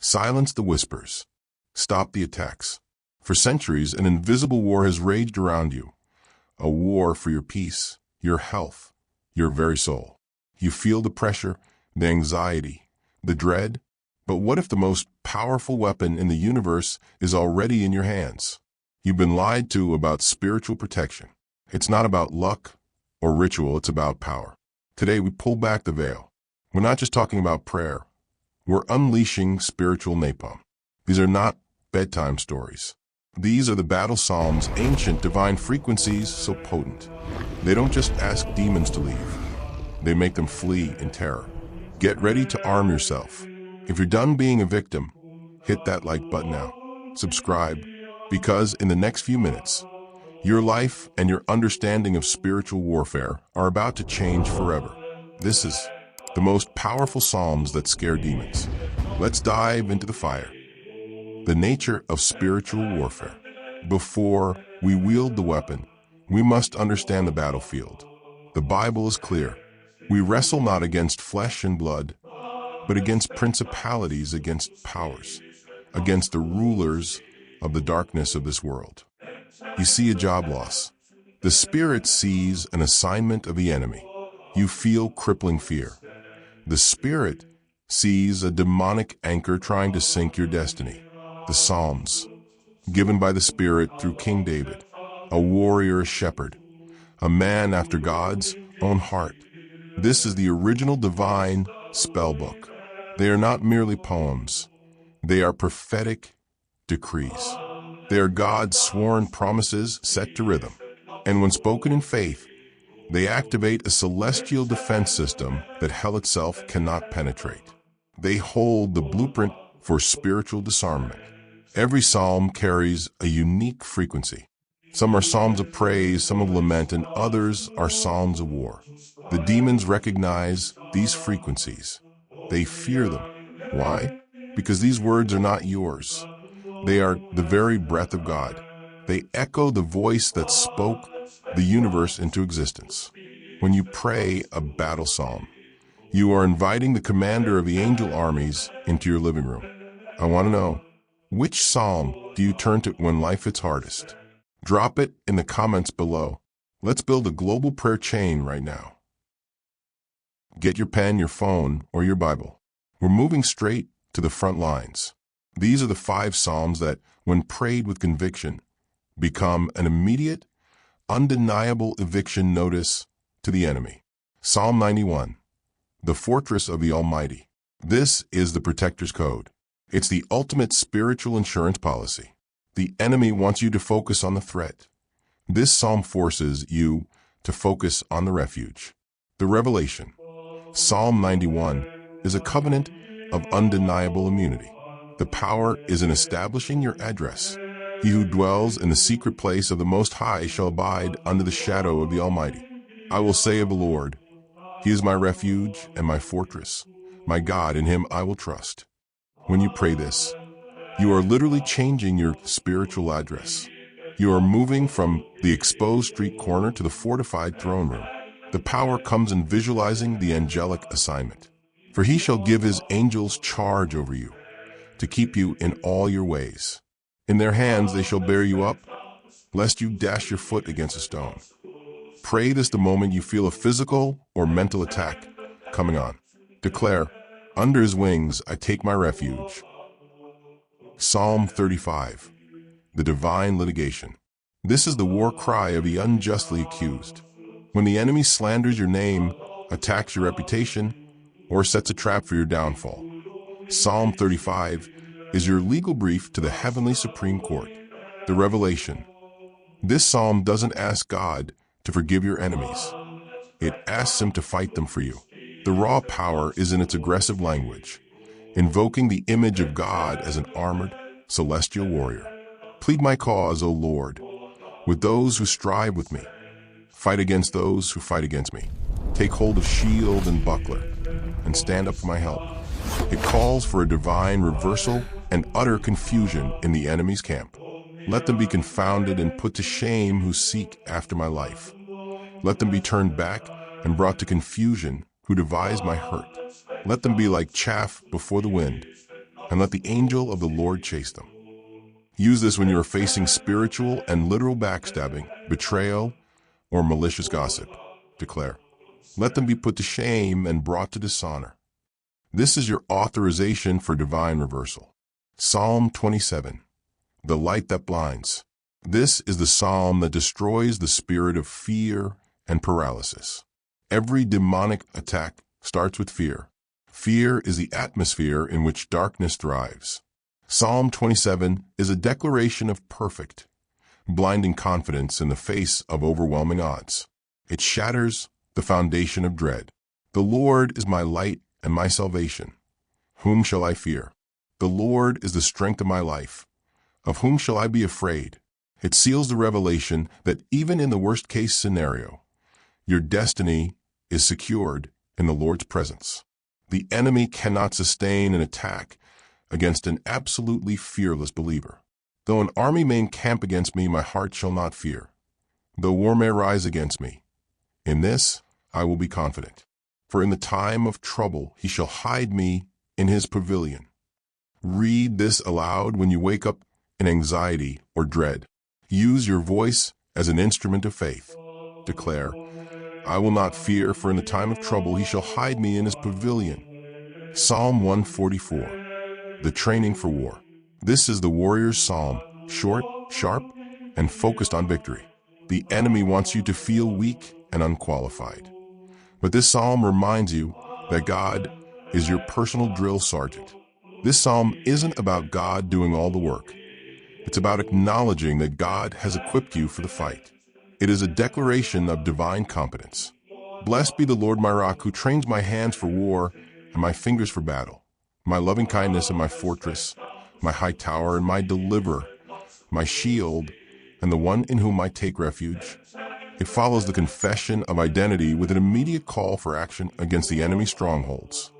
Silence the whispers. Stop the attacks. For centuries, an invisible war has raged around you. A war for your peace, your health, your very soul. You feel the pressure, the anxiety, the dread. But what if the most powerful weapon in the universe is already in your hands? You've been lied to about spiritual protection. It's not about luck or ritual, it's about power. Today we pull back the veil. We're not just talking about prayer. We're unleashing spiritual napalm. These are not bedtime stories. These are the battle psalms, ancient divine frequencies so potent. They don't just ask demons to leave. They make them flee in terror. Get ready to arm yourself. If you're done being a victim, hit that like button now. Subscribe, because in the next few minutes, your life and your understanding of spiritual warfare are about to change forever. This is the most powerful psalms that scare demons. Let's dive into the fire. The nature of spiritual warfare. Before we wield the weapon, we must understand the battlefield. The Bible is clear. We wrestle not against flesh and blood, but against principalities, against powers, against the rulers of the darkness of this world. You see a job loss. The Spirit sees an assignment of the enemy. You feel crippling fear. The Spirit sees a demonic anchor trying to sink your destiny. The Psalms, given by the Spirit through King David, a warrior, a shepherd, a man after God's own heart. This is the original divine spell book. They are not merely poems. They are prophetic decrees. They are God's sworn promises set to rhythm. And when spoken in faith, they activate a celestial defense system that hell itself cannot penetrate. They hold the blueprint for spiritual disarmament. Every psalm carries a unique frequency. Some are psalms of praise, some of lament, and others are psalms of war. The demons recognize these frequencies. They fear them. Why? Because these words are not yours. They are the very breath of God. They echo the voice that spoke the universe into existence. When you pray a battle psalm, you are inviting the commander of the angel armies into your living room. I want to know, which psalm do you turn to when life hits hardest? Drop it in the comments below. Let's build a global prayer chain right now. Get your pen, your phone, or your Bible. We're moving straight to the front lines. These are the 5 psalms that, when prayed with conviction, become an immediate, undeniable eviction notice to the enemy. Psalm 91, the fortress of the Almighty. This is the protector's code. It's the ultimate spiritual insurance policy. The enemy wants you to focus on the threat. This psalm forces you to focus on the refuge. The revelation. Psalm 91 is a covenant of undeniable immunity. The power is in establishing your address. He who dwells in the secret place of the Most High shall abide under the shadow of the Almighty. I will say of the Lord, He is my refuge and my fortress. My God, in Him I will trust. When you pray this, you are literally changing your spiritual address. You are moving from the exposed street corner to the fortified throne room. The power comes in visualizing the angelic assignment. For He shall give His angels charge over you, to keep you in all your ways. In their hands they shall bear you up, lest you dash your foot against a stone. Pray this the moment you feel a physical or mental attack coming on. Declare, under His wings I take my refuge. Psalm 35, the divine litigation. This is the war cry of the unjustly accused. When the enemy slanders your name, attacks your reputation, or sets a trap for your downfall, Psalm 35 is your legal brief to the heavenly Supreme Court. The revelation. This psalm doesn't ask God to forgive your enemies. It asks Him to fight them for you. The raw power is in its aggressive language, invoking the image of God as an armored, celestial warrior. Plead my cause, O Lord, with those who strive with me. Fight against those who fight against me. Take hold of shield and buckler, and stand up for my help. It calls for a divine reversal and utter confusion in the enemy's camp. Let them be confounded and put to shame who seek after my life. Let them be turned back and brought to confusion who devise my hurt. Let them be like chaff before the wind, and let the angel of the Lord chase them. Use this when you are facing spiritual and literal backstabbing, betrayal, or malicious gossip. Declare, let them be put to shame and brought to dishonor. This is your authorization for divine reversal. Psalm 27, the light that blinds. This is the psalm that destroys the spirit of fear and paralysis. Every demonic attack starts with fear. Fear is the atmosphere in which darkness thrives. Psalm 27 is a declaration of perfect, blinding confidence in the face of overwhelming odds. It shatters the foundation of dread. The Lord is my light and my salvation. Whom shall I fear? The Lord is the strength of my life. Of whom shall I be afraid? It seals the revelation that even in the worst-case scenario, your destiny is secured in the Lord's presence. The enemy cannot sustain an attack against an absolutely fearless believer. Though an army may encamp against me, my heart shall not fear. Though war may rise against me, in this I will be confident. For in the time of trouble he shall hide me in his pavilion. Read this aloud when you wake up in anxiety or dread. Use your voice as an instrument of faith. Declare, I will not fear, for in the time of trouble he shall hide me in his pavilion. Psalm 144, the training for war. This is the warrior's psalm, short, sharp, and focused on victory. The enemy wants you to feel weak and unqualified. But this psalm reminds you that God is your personal drill sergeant. This psalm isn't about God doing all the work. It's about acknowledging that God has equipped you for the fight. It is a declaration of divine competence. Blessed be the Lord my rock, who trains my hands for war and my fingers for battle. My loving kindness and my fortress, my high tower and my deliverer, my shield, and the one in whom I take refuge. It follows the confession of identity with an immediate call for action against the enemy's strongholds.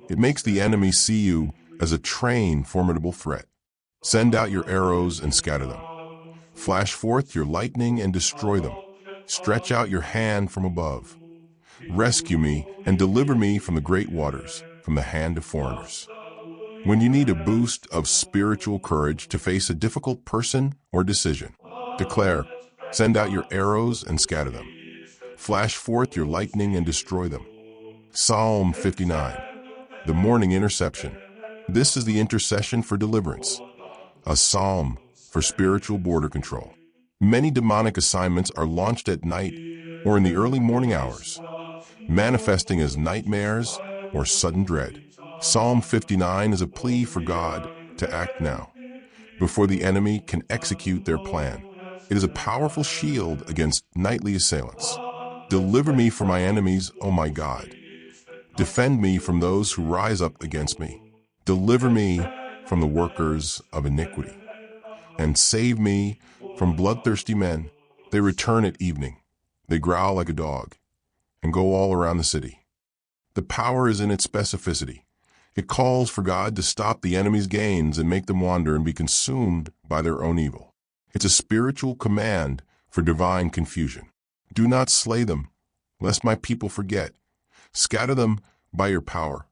It makes the enemy see you as a trained, formidable threat. Send out your arrows and scatter them. Flash forth your lightning and destroy them. Stretch out your hand from above. Rescue me and deliver me from the great waters, from the hand of foreigners. When you need a boost of spiritual courage to face a difficult person or decision, declare, send out your arrows and scatter them. Flash forth your lightning and destroy them. Psalm 59, the morning interception. This is the intercession for deliverance, a psalm for spiritual border control. Many demonic assignments are launched at night or in the early morning hours, manifesting as nightmares or sudden dread. Psalm 59 is a plea for God to act now, before the enemy can execute their plan. It is a powerful shield against nightly assailants. Deliver me from my enemies, O my God. Defend me from those who rise up against me. Deliver me from the workers of iniquity, and save me from bloodthirsty men. They return at evening. They growl like a dog and go all around the city. The power is in its specificity. It calls for God to stop the enemy's gains and make them wander and be consumed by their own evil. It's a spiritual command for divine confusion. Do not slay them, lest my people forget. Scatter them by your power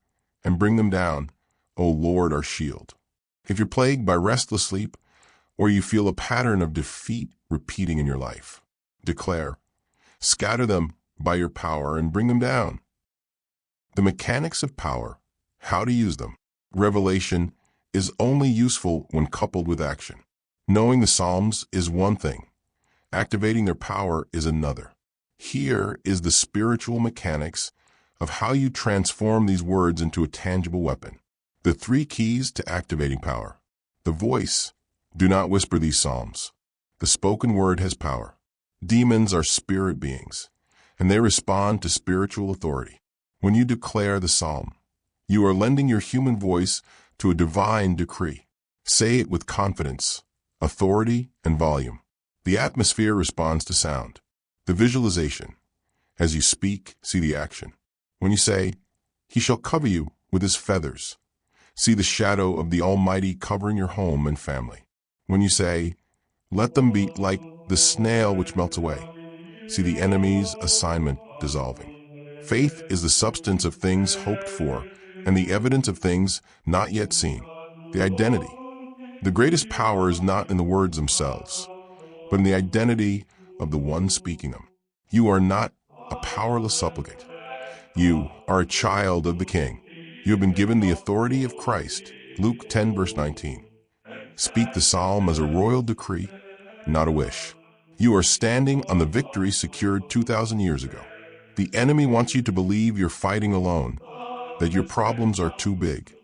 and bring them down, O Lord, our shield. If you're plagued by restless sleep, or you feel a pattern of defeat repeating in your life, declare, scatter them by your power and bring them down. The mechanics of power, how to use them. Revelation is only useful when coupled with action. Knowing the Psalms is one thing. Activating their power is another. Here is the spiritual mechanics of how you transform these words into a tangible weapon. The 3 keys to activating power. The voice. Do not whisper these Psalms. The spoken word has power. Demons are spirit beings, and they respond to spiritual authority. When you declare the Psalm, you are lending your human voice to a divine decree. Say it with confidence, authority, and volume. The atmosphere responds to sound. The visualization. As you speak, see the action. When you say, He shall cover you with His feathers, see the shadow of the Almighty covering your home and family. When you say, let them be like the snail which melts away, see the enemy's assignment dissolving. Faith is the substance of things hoped for and the evidence of things not yet seen. The identity. The greatest power is not in the words themselves, but in the identity of the one speaking them. You are not a powerless supplicant. You are a child of the King. You have been given the authority of Christ. Luke 10 verse 19. Speak the psalm as a royal decree, not a wish. You are standing on the victory secured 2,000 years ago. The enemy wants you to believe you're fighting alone, that your problems are too big,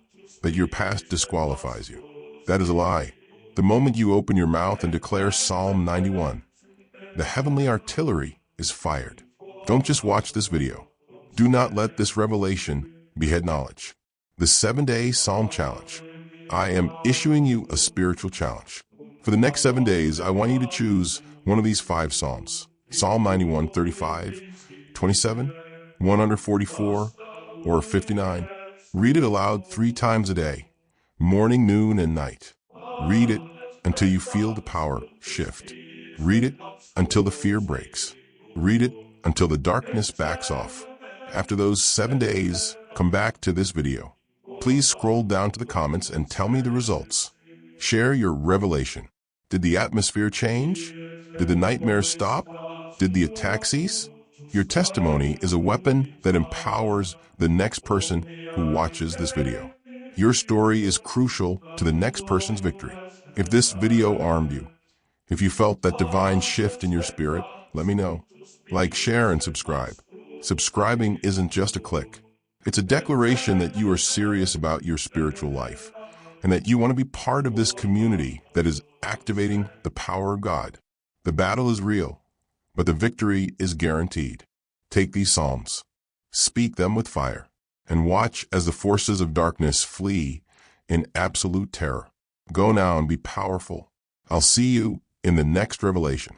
that your past disqualifies you. That is a lie. The moment you open your mouth and declare Psalm 91, the heavenly artillery is fired. Don't just watch this video. Do not let this revelation be head knowledge. The 7-day Psalm Challenge. I am issuing you a spiritual challenge. For the next 7 days, I want you to choose one of these 5 Psalms. Psalm 91, 35, 27, 144, or 59. Read it aloud 3 times a day, morning, noon, and night. Read it until you feel the power shift. Read it until the fear breaks. Read it until the darkness backs off. After those 7 days, come back to this video. Please scroll down to the comments and tell me the results. Share your revelation. Did the atmosphere change? Did the nightmares stop? Did the attack cease? Your testimony is a weapon that empowers the next person who watches this video. Your story is crucial to the next person's victory. If this video armed you, if you felt that divine shift in your spirit, let me know. Like, share, and subscribe. Subscribing isn't just a click. It's a declaration that you are serious about your spiritual life and that you want to be part of this community that is activating the power of God. The battle is real, but the victory is guaranteed. Take these Psalms, speak them with fire, and watch as the forces of darkness flee in absolute terror. Go now and be powerful. I'll see you in the next revelation.